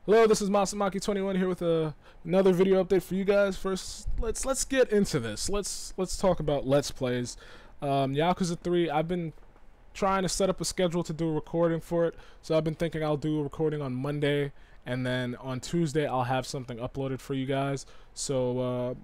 Hello, this is Masamaki21 here with another video update for you guys. First, let's get into this. Let's talk about Let's Plays. Yakuza 3, I've been trying to set up a schedule to do a recording for it, so I've been thinking I'll do a recording on Monday, and then on Tuesday I'll have something uploaded for you guys. So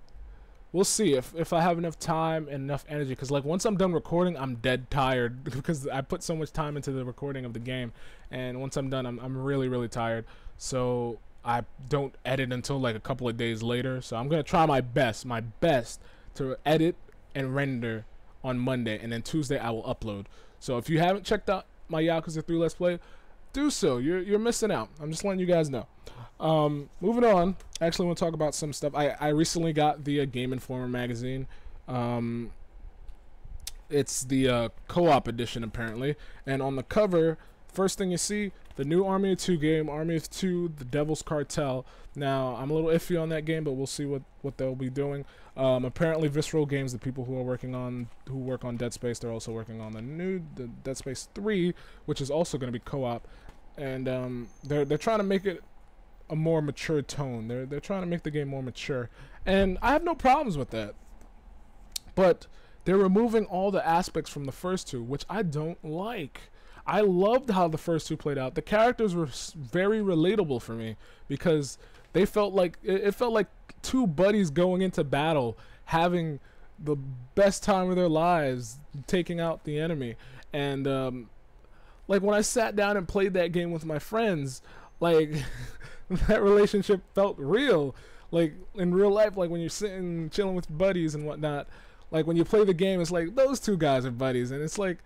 we'll see if I have enough time and enough energy, because like once I'm done recording, I'm dead tired because I put so much time into the recording of the game, and once I'm done, I'm really tired. So I don't edit until like a couple of days later. So I'm gonna try my best to edit and render on Monday, and then Tuesday I will upload. So if you haven't checked out my Yakuza 3 Let's Play, do so. You're missing out. I'm just letting you guys know. Moving on, I actually want to talk about some stuff. I recently got the Game Informer magazine. It's the co-op edition apparently, and on the cover, first thing you see, the new Army of Two game, Army of Two, The Devil's Cartel. Now, I'm a little iffy on that game, but we'll see what they'll be doing. Apparently, Visceral Games, the people who work on Dead Space, they're also working on the Dead Space 3, which is also going to be co-op. And they're trying to make it a more mature tone. They're trying to make the game more mature, and I have no problems with that. But they're removing all the aspects from the first two, which I don't like. I loved how the first two played out. The characters were very relatable for me because they felt like it felt like two buddies going into battle, having the best time of their lives, taking out the enemy. And like when I sat down and played that game with my friends, like that relationship felt real. Like in real life, like when you're sitting chilling with buddies and whatnot, like when you play the game, it's like those two guys are buddies, and it's like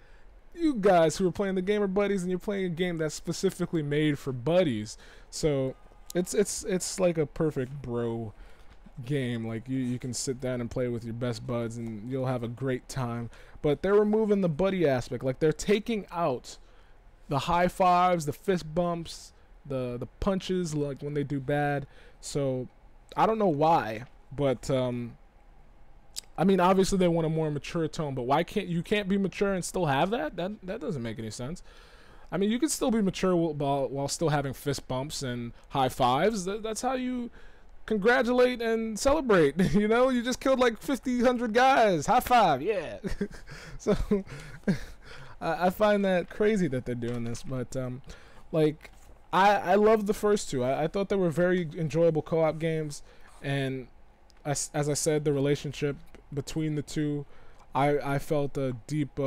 you guys who are playing the game are buddies, and you're playing a game that's specifically made for buddies. So it's like a perfect bro game. Like you can sit down and play with your best buds and you'll have a great time. But they're removing the buddy aspect. Like they're taking out the high fives, the fist bumps, the punches, like when they do bad. So I don't know why, but I mean, obviously they want a more mature tone, but why can't you be mature and still have that? That doesn't make any sense. I mean, you can still be mature while still having fist bumps and high fives. That's how you congratulate and celebrate. You know, you just killed like 100 guys. High five, yeah. So I find that crazy that they're doing this, but like I love the first two. I thought they were very enjoyable co-op games, and as I said, the relationship between the two, I felt a deep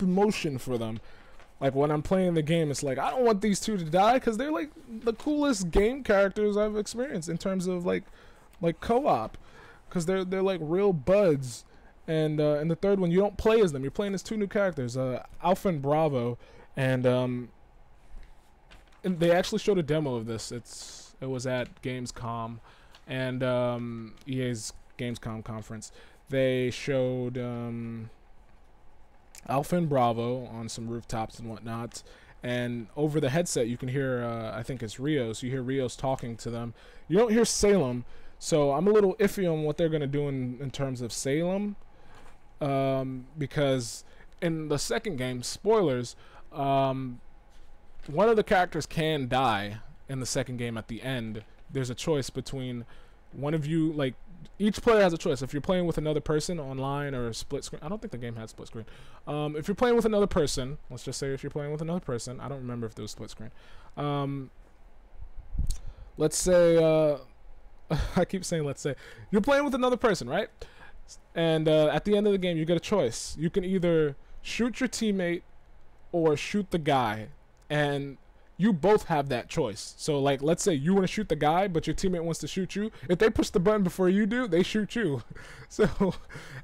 emotion for them. Like when I'm playing the game, it's like I don't want these two to die because they're like the coolest game characters I've experienced in terms of like co-op, because they're like real buds. And in the third one, you don't play as them. You're playing as two new characters, Alpha and Bravo, and they actually showed a demo of this. It was at Gamescom, and EA's Gamescom conference. They showed Alpha and Bravo on some rooftops and whatnot, and over the headset you can hear I think it's Rios. You hear Rios talking to them. You don't hear Salem, so I'm a little iffy on what they're going to do in terms of Salem, because in the second game, spoilers, one of the characters can die in the second game. At the end, there's a choice between one of you. Like each player has a choice. If you're playing with another person online or split screen, I don't think the game had split screen. If you're playing with another person, let's just say if you're playing with another person, I don't remember if there was split screen. Let's say I keep saying let's say you're playing with another person, right? And at the end of the game, you get a choice. You can either shoot your teammate or shoot the guy, and you both have that choice. So like let's say you want to shoot the guy, but your teammate wants to shoot you. If they push the button before you do, they shoot you. So,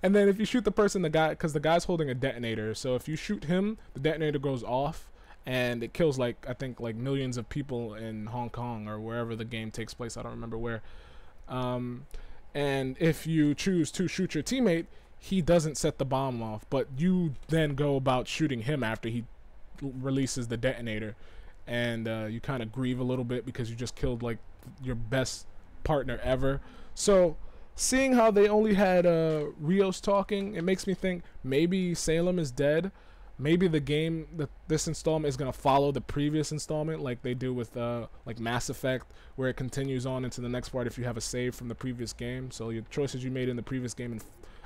and then if you shoot the person, because the guy's holding a detonator, so if you shoot him, the detonator goes off and it kills like I think like millions of people in Hong Kong or wherever the game takes place. I don't remember where. And if you choose to shoot your teammate, he doesn't set the bomb off, but you then go about shooting him after he releases the detonator. And you kind of grieve a little bit because you just killed like your best partner ever. So seeing how they only had Rios talking, it makes me think maybe Salem is dead. maybe the game that this installment is going to follow the previous installment, like they do with like Mass Effect, where it continues on into the next part if you have a save from the previous game. So your choices you made in the previous game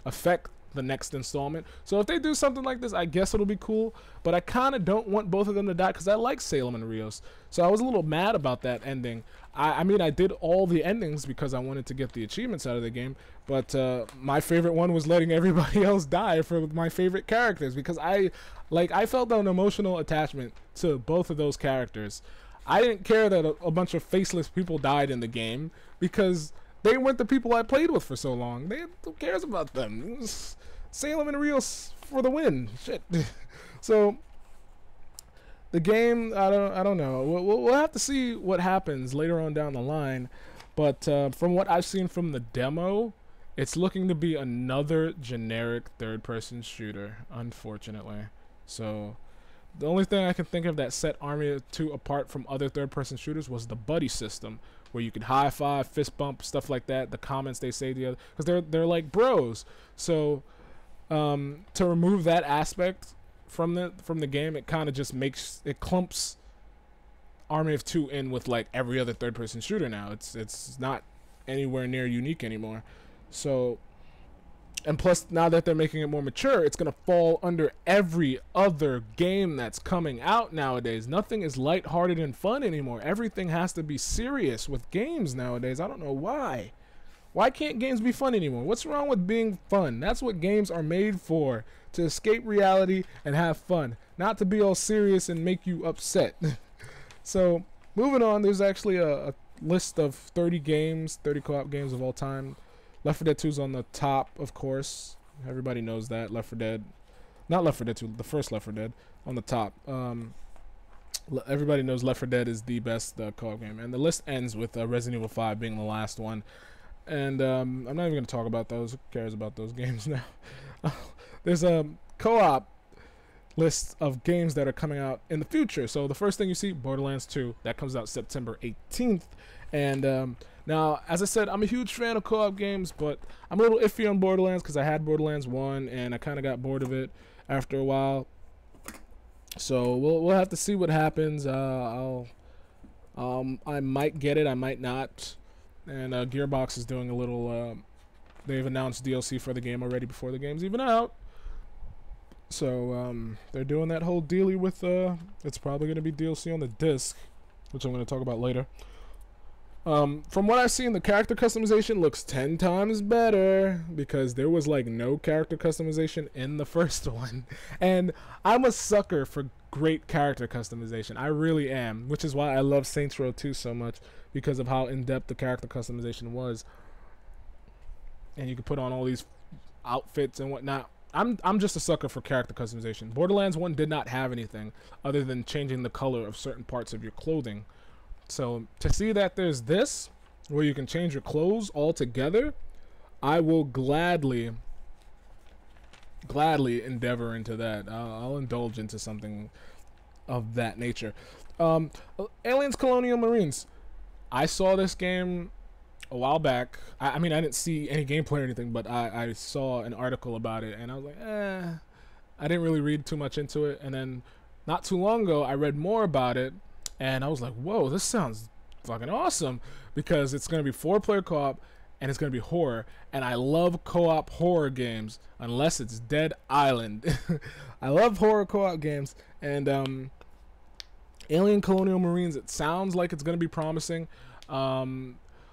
affect the next installment. So if they do something like this, I guess it'll be cool, but I kind of don't want both of them to die because I like Salem and Rios. So I was a little mad about that ending. I mean, I did all the endings because I wanted to get the achievements out of the game, but my favorite one was letting everybody else die for my favorite characters, because I felt an emotional attachment to both of those characters. I didn't care that a bunch of faceless people died in the game because they weren't the people I played with for so long. Who cares about them? Salem and Rios for the win. Shit. So the game, I don't know. We'll have to see what happens later on down the line. But from what I've seen from the demo, it's looking to be another generic third-person shooter, unfortunately. So the only thing I can think of that set Army of Two apart from other third-person shooters was the buddy system, where you could high five, fist bump, stuff like that. The comments they say to the other, because they're like bros. So to remove that aspect from the game, it kind of just clumps Army of Two in with like every other third-person shooter now. It's not anywhere near unique anymore. So, and plus now that they're making it more mature, it's gonna fall under every other game that's coming out nowadays. Nothing is lighthearted and fun anymore. Everything has to be serious with games nowadays. I don't know why. Why can't games be fun anymore? What's wrong with being fun? That's what games are made for, to escape reality and have fun, not to be all serious and make you upset. So, moving on, there's actually a list of 30 games, 30 co-op games of all time. Left 4 Dead 2 is on the top, of course. Everybody knows that. Left 4 Dead, not Left 4 Dead 2, the first Left 4 Dead on the top. Everybody knows Left 4 Dead is the best co-op game. And the list ends with Resident Evil 5 being the last one. And I'm not even going to talk about those. Who cares about those games now? There's a co-op list of games that are coming out in the future. So the first thing you see, Borderlands 2. That comes out September 18th. And now, as I said, I'm a huge fan of co-op games, but I'm a little iffy on Borderlands because I had Borderlands 1 and I kind of got bored of it after a while. So we'll have to see what happens. I might get it, I might not. And Gearbox is doing a little, they've announced DLC for the game already before the game's even out. So they're doing that whole dealie with, it's probably going to be DLC on the disc, which I'm going to talk about later. From what I've seen, the character customization looks 10 times better because there was like no character customization in the first one. And I'm a sucker for great character customization. I really am, which is why I love Saints Row 2 so much, because of how in-depth the character customization was. And you could put on all these outfits and whatnot. I'm just a sucker for character customization. Borderlands 1 did not have anything other than changing the color of certain parts of your clothing. So to see that there's this, where you can change your clothes altogether, I will gladly endeavor into that. I'll indulge into something of that nature. Aliens Colonial Marines. I saw this game a while back. I mean, I didn't see any gameplay or anything, but I saw an article about it, and I was like, I didn't really read too much into it. And then not too long ago, I read more about it, and I was like, whoa, this sounds fucking awesome, because it's going to be 4-player co-op, and it's going to be horror, and I love co-op horror games, unless it's Dead Island. I love horror co-op games, and Alien Colonial Marines, it sounds like it's going to be promising.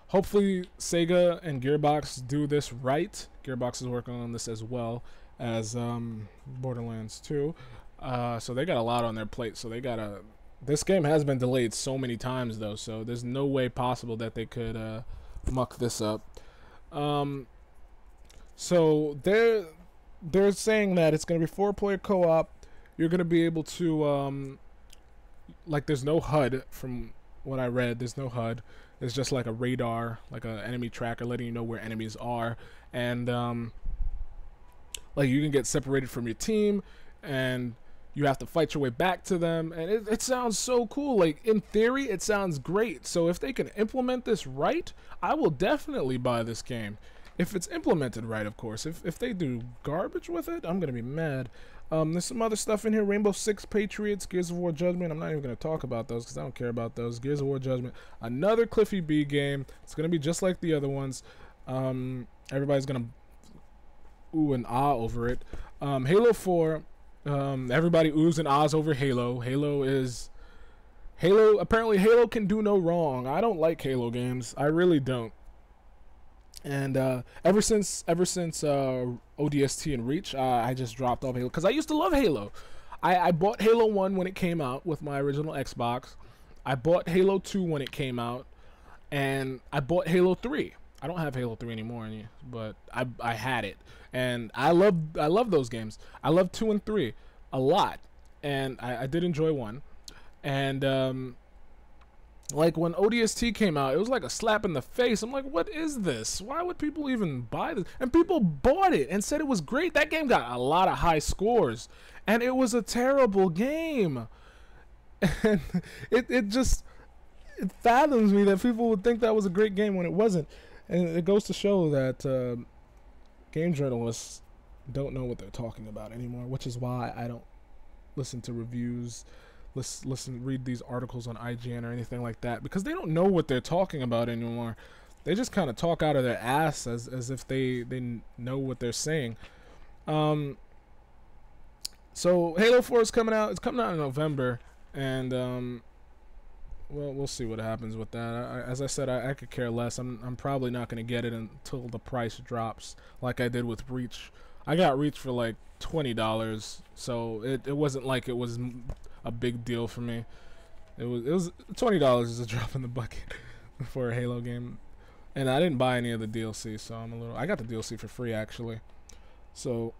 Hopefully Sega and Gearbox do this right. Gearbox is working on this as well as Borderlands 2. So they got a lot on their plate, so they got to... This game has been delayed so many times, though, so there's no way possible that they could muck this up. So they're saying that it's going to be 4-player co-op. You're going to be able to, like, there's no HUD from what I read. There's no HUD. It's just like a radar, like an enemy tracker letting you know where enemies are. And, like, you can get separated from your team, and you have to fight your way back to them, and it sounds so cool. Like, in theory, it sounds great. So if they can implement this right, I will definitely buy this game. If it's implemented right, of course. If they do garbage with it, I'm going to be mad. There's some other stuff in here. Rainbow Six Patriots, Gears of War Judgment. I'm not even going to talk about those because I don't care about those. Gears of War Judgment. Another Cliffy B game. It's going to be just like the other ones. Everybody's going to ooh and ah over it. Halo 4. Everybody oohs and ahs over Halo. Apparently Halo can do no wrong. I don't like Halo games. I really don't. And ever since ODST and Reach, I just dropped off Halo because I used to love Halo. I bought Halo 1 when it came out with my original Xbox. I bought Halo 2 when it came out, and I bought Halo 3. I don't have Halo 3 anymore, but I had it, and I love those games. I love 2 and 3 a lot, and I did enjoy 1, and like when ODST came out, it was like a slap in the face. I'm like, what is this? Why would people even buy this? And people bought it and said it was great. That game got a lot of high scores, and it was a terrible game. And it fathoms me that people would think that was a great game when it wasn't. And it goes to show that game journalists don't know what they're talking about anymore, which is why I don't listen to reviews. Read these articles on IGN or anything like that, because they don't know what they're talking about anymore. They just kind of talk out of their ass as if they know what they're saying. So Halo 4 is coming out. It's coming out in November, and well, we'll see what happens with that. As I said, I could care less. I'm probably not going to get it until the price drops, like I did with Reach. I got Reach for like $20, so it wasn't like it was a big deal for me. It was $20 is a drop in the bucket for a Halo game, and I didn't buy any of the DLC, so I got the DLC for free actually. So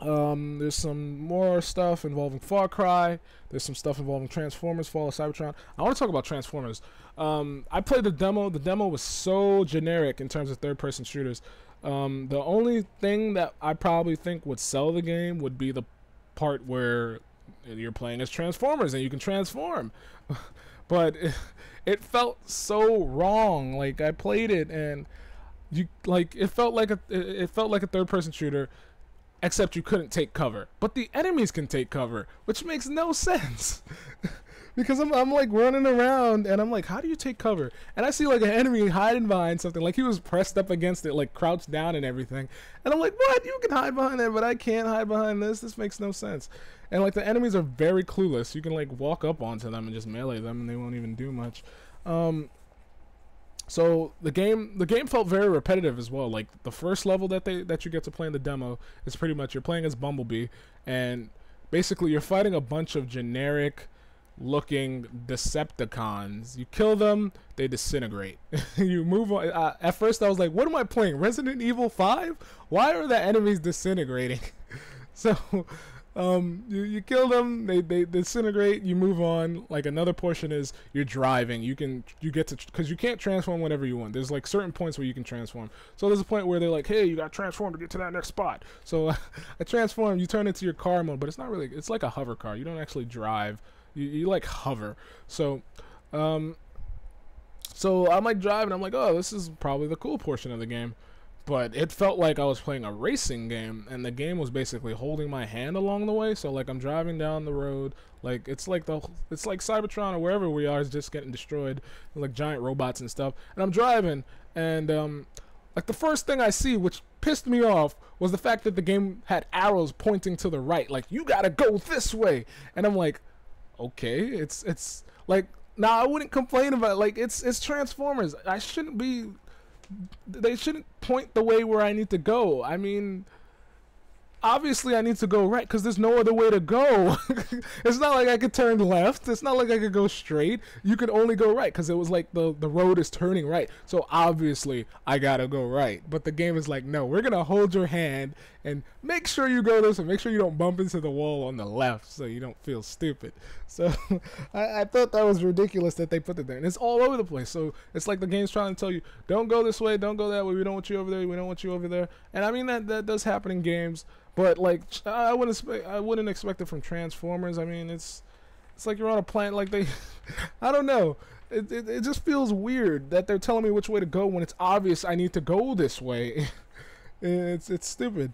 there's some more stuff involving Far Cry. There's some stuff involving Transformers, Fall of Cybertron. I want to talk about Transformers. I played the demo. The demo was so generic in terms of third-person shooters. The only thing that I probably think would sell the game would be the part where you're playing as Transformers and you can transform. But it felt so wrong. Like, I played it and it felt like a third-person shooter, except you couldn't take cover. But the enemies can take cover, which makes no sense. Because I'm like running around and I'm like, how do you take cover? And I see like an enemy hiding behind something, like he was pressed up against it, like crouched down and everything. And I'm like, what? You can hide behind that, but I can't hide behind this. This makes no sense. And like the enemies are very clueless. You can like walk up onto them and just melee them and they won't even do much. So the game felt very repetitive as well. Like the first level that you get to play in the demo is pretty much you're playing as Bumblebee, and basically you're fighting a bunch of generic looking Decepticons. You kill them, they disintegrate. You move on. At first I was like, what am I playing? Resident Evil 5? Why are the enemies disintegrating? So you kill them, they disintegrate, you move on. Like another portion is you're driving. You get to, because you can't transform whenever you want. There's like certain points where you can transform. So there's a point where they're like, hey, you got to transform to get to that next spot. So I transform, you turn into your car mode, but it's not really, it's like a hover car. You don't actually drive. You like hover. So so I'm like driving, I'm like, oh, this is probably the cool portion of the game. But it felt like I was playing a racing game, and the game was basically holding my hand along the way. So like I'm driving down the road, like it's like Cybertron or wherever we are is just getting destroyed, like giant robots and stuff. And I'm driving, and like the first thing I see, which pissed me off, was the fact that the game had arrows pointing to the right, like you gotta go this way. And I'm like, okay, it's like, now I wouldn't complain about it. Like it's Transformers. They shouldn't point the way where I need to go. I mean, obviously I need to go right because there's no other way to go. It's not like I could turn left. It's not like I could go straight. You could only go right because it was like the road is turning right. So obviously I gotta go right. But the game is like, no, we're gonna hold your hand and make sure you go this way. Make sure you don't bump into the wall on the left so you don't feel stupid. So I thought that was ridiculous that they put it there. And it's all over the place. So it's like the game's trying to tell you, don't go this way, don't go that way. We don't want you over there. We don't want you over there. And I mean, that does happen in games. But like I wouldn't expect it from Transformers. I mean, it's like you're on a planet. Like I don't know. It just feels weird that they're telling me which way to go when it's obvious I need to go this way. It's stupid.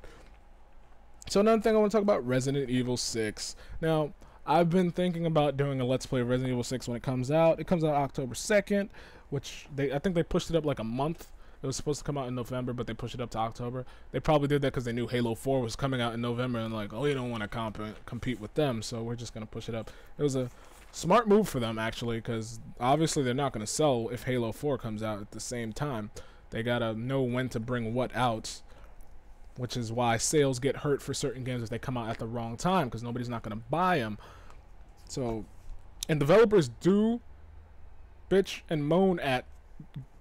So another thing I want to talk about, Resident Evil 6. Now, I've been thinking about doing a Let's Play of Resident Evil 6 when it comes out. It comes out October 2nd, which I think they pushed it up like a month. It was supposed to come out in November, but they pushed it up to October. They probably did that because they knew Halo 4 was coming out in November and like, oh, we don't want to compete with them, so we're just going to push it up. It was a smart move for them, actually, because obviously they're not going to sell if Halo 4 comes out at the same time. They got to know when to bring what out, which is why sales get hurt for certain games if they come out at the wrong time, because nobody's not going to buy them. So, and developers do bitch and moan at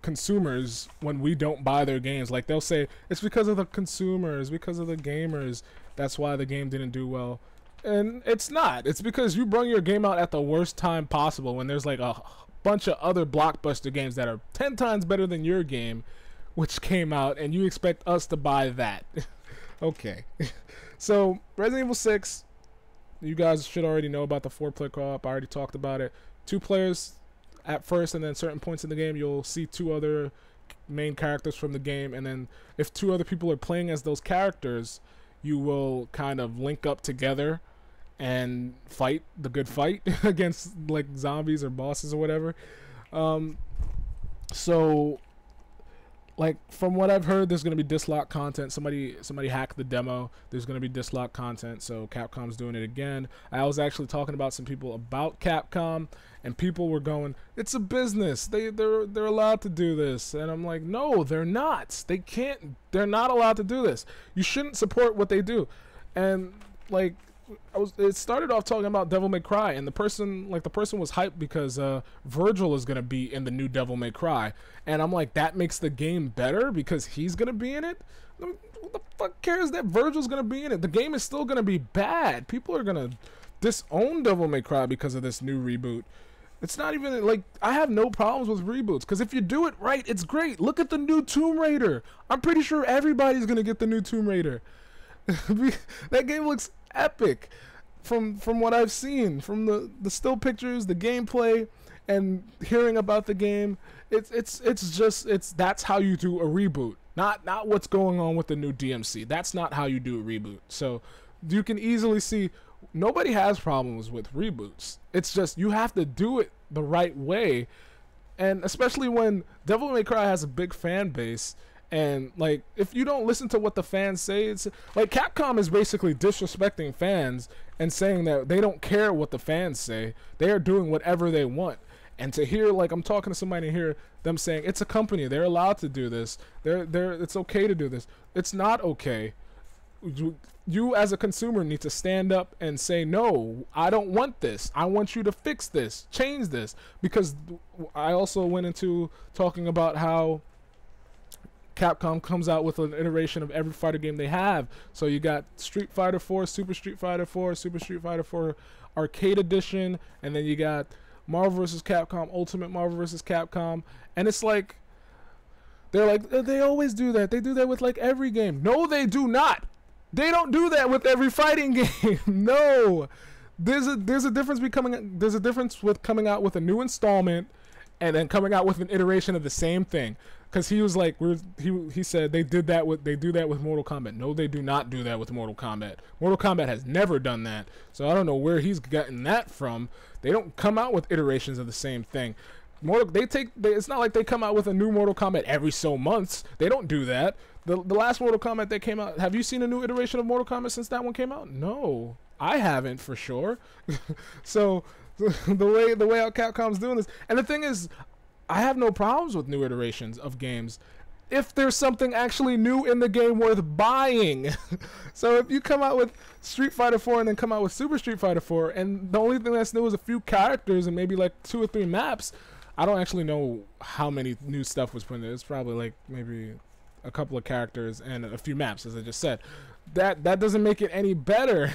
consumers when we don't buy their games. Like, they'll say it's because of the consumers, because of the gamers, that's why the game didn't do well. And it's not. It's because you brought your game out at the worst time possible, when there's like a bunch of other blockbuster games that are 10 times better than your game, which came out, and you expect us to buy that. Okay. So Resident Evil 6, you guys should already know about the 4-player co-op. I already talked about it. 2 players at first, and then certain points in the game you'll see 2 other main characters from the game, and then if 2 other people are playing as those characters, you will kind of link up together and fight the good fight against like zombies or bosses or whatever. So like, from what I've heard, there's going to be dislike content. Somebody hacked the demo. There's going to be dislike content, so Capcom's doing it again. I was actually talking about some people about Capcom, and people were going, it's a business. They're allowed to do this. And I'm like, no, they're not. They can't. They're not allowed to do this. You shouldn't support what they do. And like, it started off talking about Devil May Cry, and the person was hyped because Virgil is gonna be in the new Devil May Cry, and I'm like, that makes the game better because he's gonna be in it. Who the fuck cares that Virgil's gonna be in it? The game is still gonna be bad. People are gonna disown Devil May Cry because of this new reboot. It's not even like, I have no problems with reboots, because if you do it right, it's great. Look at the new Tomb Raider. I'm pretty sure everybody's gonna get the new Tomb Raider. That game looks epic from what I've seen, from the still pictures, the gameplay, and hearing about the game. That's how you do a reboot, not what's going on with the new DMC. That's not how you do a reboot. So you can easily see nobody has problems with reboots. It's just you have to do it the right way, and especially when Devil May Cry has a big fan base. And like, if you don't listen to what the fans say, it's like Capcom is basically disrespecting fans and saying that they don't care what the fans say. They are doing whatever they want. And to hear, like, I'm talking to somebody and hear them saying it's a company, they're allowed to do this. It's okay to do this. It's not okay. You as a consumer need to stand up and say, no, I don't want this. I want you to fix this, change this. Because I also went into talking about how Capcom comes out with an iteration of every fighter game they have. So you got Street Fighter 4, Super Street Fighter 4, Super Street Fighter 4 Arcade Edition, and then you got Marvel vs. Capcom, Ultimate Marvel vs. Capcom. And it's like, they're like, they always do that. They do that with like every game. No, they do not. They don't do that with every fighting game. No. There's a difference with coming out with a new installment and then coming out with an iteration of the same thing. Because he was like, he said they do that with Mortal Kombat. No, they do not do that with Mortal Kombat. Mortal Kombat has never done that. So I don't know where he's gotten that from. They don't come out with iterations of the same thing. It's not like they come out with a new Mortal Kombat every so months. They don't do that. The last Mortal Kombat that came out, have you seen a new iteration of Mortal Kombat since that one came out? No, I haven't for sure. So the way how Capcom's doing this, and the thing is, I have no problems with new iterations of games if there's something actually new in the game worth buying. So if you come out with Street Fighter 4 and then come out with Super Street Fighter 4, and the only thing that's new is a few characters and maybe like 2 or 3 maps, I don't actually know how many new stuff was put in there. It's probably like maybe a couple of characters and a few maps, as I just said. That doesn't make it any better.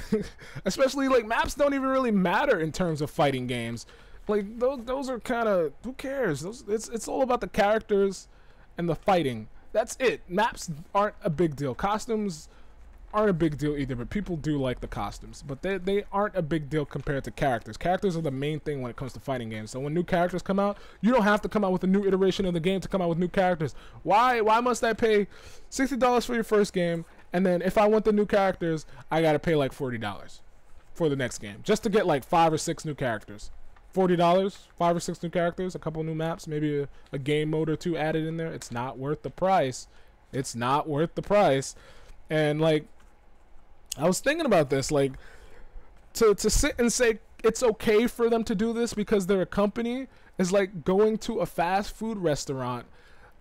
Especially like maps don't even really matter in terms of fighting games. Like those are kind of, who cares? It's all about the characters and the fighting. That's it. Maps aren't a big deal. Costumes aren't a big deal either, but people do like the costumes. But they aren't a big deal compared to characters. Characters are the main thing when it comes to fighting games. So when new characters come out, you don't have to come out with a new iteration of the game to come out with new characters. Why must I pay $60 for your first game and then if I want the new characters, I gotta pay like $40 for the next game just to get like 5 or 6 new characters. $40, 5 or 6 new characters, a couple new maps, maybe a game mode or 2 added in there. It's not worth the price. It's not worth the price. And like, I was thinking about this, like, to sit and say it's okay for them to do this because they're a company is like going to a fast food restaurant.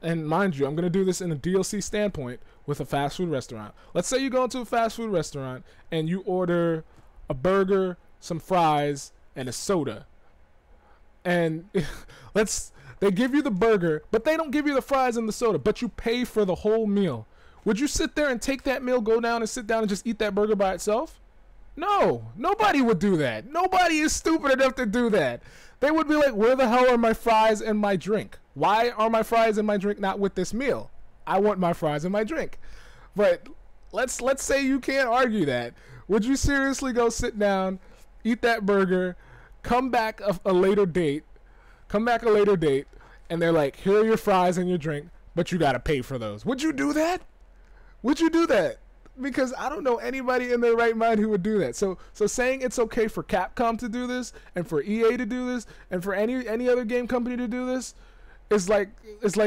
And mind you, I'm going to do this in a DLC standpoint with a fast food restaurant. Let's say you go into a fast food restaurant and you order a burger, some fries, and a soda. And they give you the burger, but they don't give you the fries and the soda, but you pay for the whole meal. Would you sit there and take that meal, go down and sit down and just eat that burger by itself? No, nobody would do that. Nobody is stupid enough to do that. They would be like, where the hell are my fries and my drink? Why are my fries and my drink not with this meal? I want my fries and my drink. But let's say you can't argue that. Would you seriously go sit down, eat that burger, come back a later date, and they're like, here are your fries and your drink, but you gotta pay for those? Would you do that? Would you do that? Because I don't know anybody in their right mind who would do that. So saying it's okay for Capcom to do this, and for EA to do this, and for any other game company to do this, is like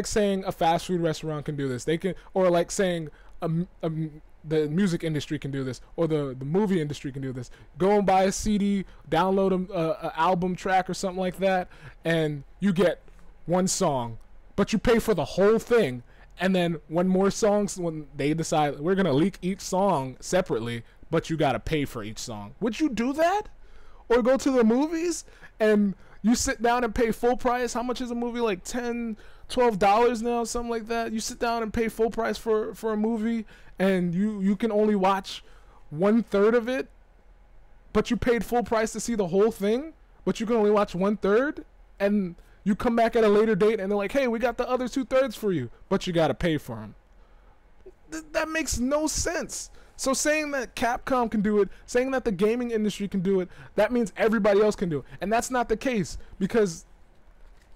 saying a fast food restaurant can do this. They can, or like saying the music industry can do this, or the movie industry can do this. Go and buy a CD, download a album track or something like that, and you get one song, but you pay for the whole thing. And then when they decide we're gonna leak each song separately, but you gotta pay for each song. Would you do that? Or go to the movies and you sit down and pay full price? How much is a movie? Like $10, $12 now, something like that. You sit down and pay full price for a movie, and you can only watch 1/3 of it, but you paid full price to see the whole thing, but you can only watch 1/3, and you come back at a later date and they're like, hey, we got the other 2/3 for you, but you gotta pay for them. That makes no sense. So saying that Capcom can do it, saying that the gaming industry can do it, that means everybody else can do it. And that's not the case, because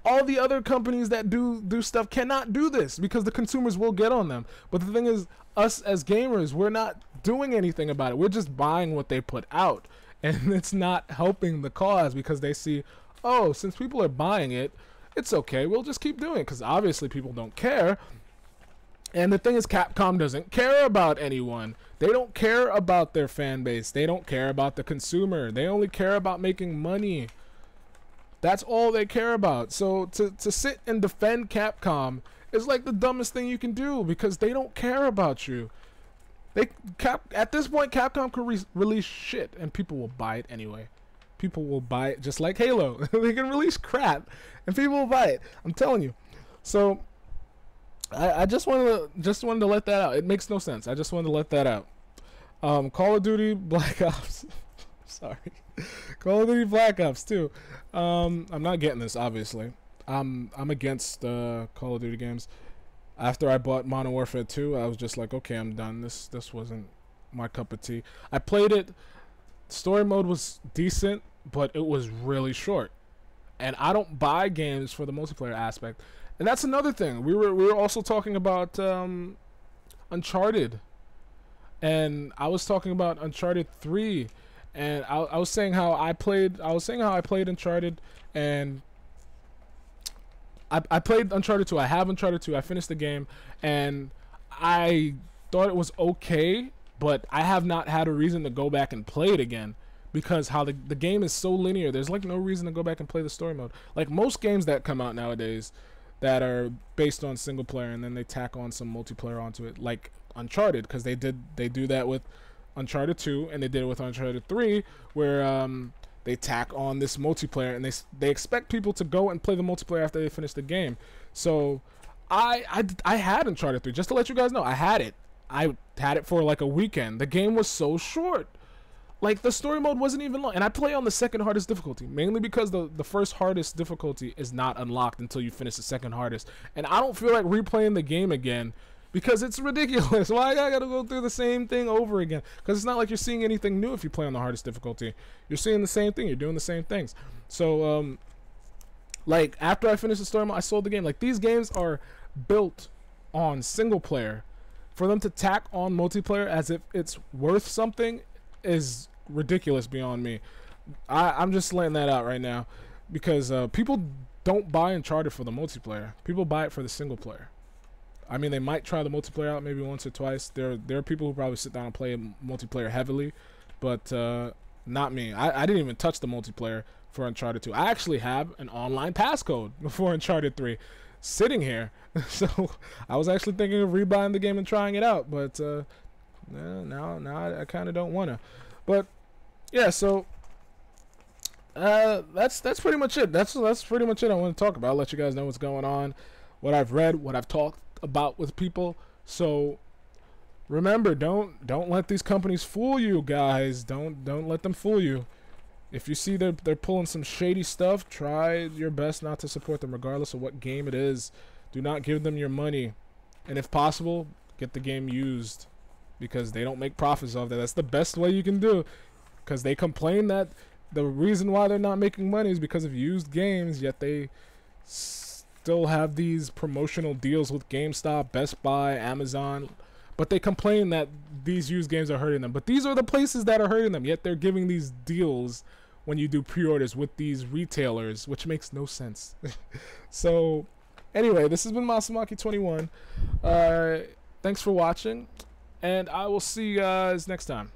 all the other companies that do stuff cannot do this, because the consumers will get on them. But the thing is, us as gamers, we're not doing anything about it. We're just buying what they put out. And it's not helping the cause, because they see, oh, since people are buying it, it's okay, we'll just keep doing it, because obviously people don't care. And the thing is, Capcom doesn't care about anyone. They don't care about their fan base. They don't care about the consumer. They only care about making money. That's all they care about. So to sit and defend Capcom is like the dumbest thing you can do, because they don't care about you. At this point, Capcom can release shit and people will buy it anyway. People will buy it, just like Halo. They can release crap and people will buy it. I'm telling you. So I just wanted to let that out. It makes no sense. I just wanted to let that out. Call of Duty Black Ops. Sorry. Call of Duty Black Ops too. I'm not getting this, obviously. I'm against Call of Duty games. After I bought Modern Warfare 2, I was just like, okay, I'm done. This wasn't my cup of tea. I played it. Story mode was decent, but it was really short. And I don't buy games for the multiplayer aspect. And that's another thing. We were also talking about Uncharted. And I was talking about Uncharted 3. And I was saying how I played Uncharted, and I played Uncharted 2. I have Uncharted 2. I finished the game, and I thought it was okay, but I have not had a reason to go back and play it again, because how the game is so linear. There's like no reason to go back and play the story mode. Like most games that come out nowadays that are based on single player and then they tack on some multiplayer onto it, like Uncharted, because they do that with Uncharted 2 and they did it with Uncharted 3, where they tack on this multiplayer and they expect people to go and play the multiplayer after they finish the game. So I had Uncharted 3, just to let you guys know. I had it for like a weekend. The game was so short. Like, the story mode wasn't even long. And I play on the second hardest difficulty, mainly because the first hardest difficulty is not unlocked until you finish the second hardest. And I don't feel like replaying the game again, because it's ridiculous. Why I gotta go through the same thing over again? Because it's not like you're seeing anything new if you play on the hardest difficulty. You're seeing the same thing. You're doing the same things. So, like, after I finished the story mode, I sold the game. Like, these games are built on single player. for them to tack on multiplayer as if it's worth something is ridiculous beyond me. I'm just letting that out right now, because people don't buy Uncharted for the multiplayer. People buy it for the single player. I mean, they might try the multiplayer out maybe once or twice. There are people who probably sit down and play multiplayer heavily, but not me. I didn't even touch the multiplayer for Uncharted 2. I actually have an online passcode for Uncharted 3 sitting here. So I was actually thinking of rebuying the game and trying it out, but now I kind of don't want to. But yeah, so that's pretty much it. That's pretty much it I want to talk about. I'll let you guys know what's going on, what I've read, what I've talked about with people. So remember, don't let these companies fool you, guys. Don't let them fool you. If you see they're pulling some shady stuff, try your best not to support them, regardless of what game it is. Do not give them your money, and if possible, get the game used, because they don't make profits off that. That's the best way you can do, because they complain that the reason why they're not making money is because of used games, yet they still have these promotional deals with GameStop, Best Buy, Amazon, but they complain that these used games are hurting them. But these are the places that are hurting them, yet they're giving these deals when you do pre-orders with these retailers, which makes no sense. So anyway, this has been Masumaki21. Thanks for watching, and I will see you guys next time.